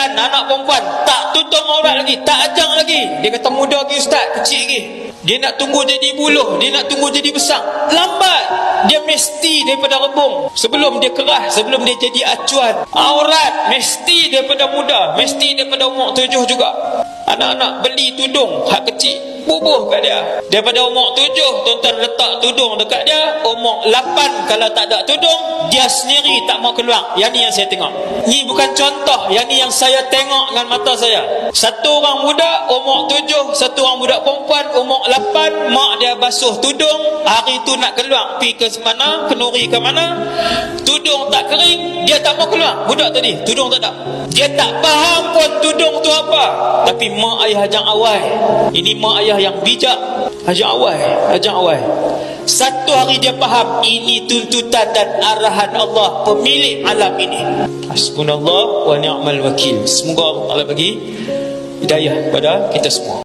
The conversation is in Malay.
berjalan, anak perempuan tak tutup aurat lagi, tak ajang lagi. Dia kata muda lagi ustaz, kecil lagi. Dia nak tunggu jadi buluh, dia nak tunggu jadi besar, lambat. Dia mesti daripada rebung, sebelum dia keras, sebelum dia jadi acuan. Aurat mesti daripada muda, mesti daripada umur 7 juga. Anak-anak beli tudung hak kecil, bubuh kat dia. Daripada umur 7, tuan-tuan letak tudung dekat dia. Umur 8 kalau tak ada tudung, dia sendiri tak mau keluar. Yang ni yang saya tengok. Ni bukan contoh, yang ni yang saya tengok dengan mata saya. Satu orang budak umur 7, satu orang budak perempuan umur 8, mak dia basuh tudung. Hari tu nak keluar, pergi ke mana, kenuri ke mana, tudung tak kering, dia tak mau keluar. Budak tadi, tudung tak ada. Dia tak faham pun tudung tu apa. Tapi mak ayah ajak awal. Ini mak ayah yang bijak, ajak awal, ajak awal. Satu hari dia faham, ini tuntutan dan arahan Allah, pemilik alam ini. Hasbunallah wa ni'mal wakil. Semoga Allah bagi hidayah kepada kita semua.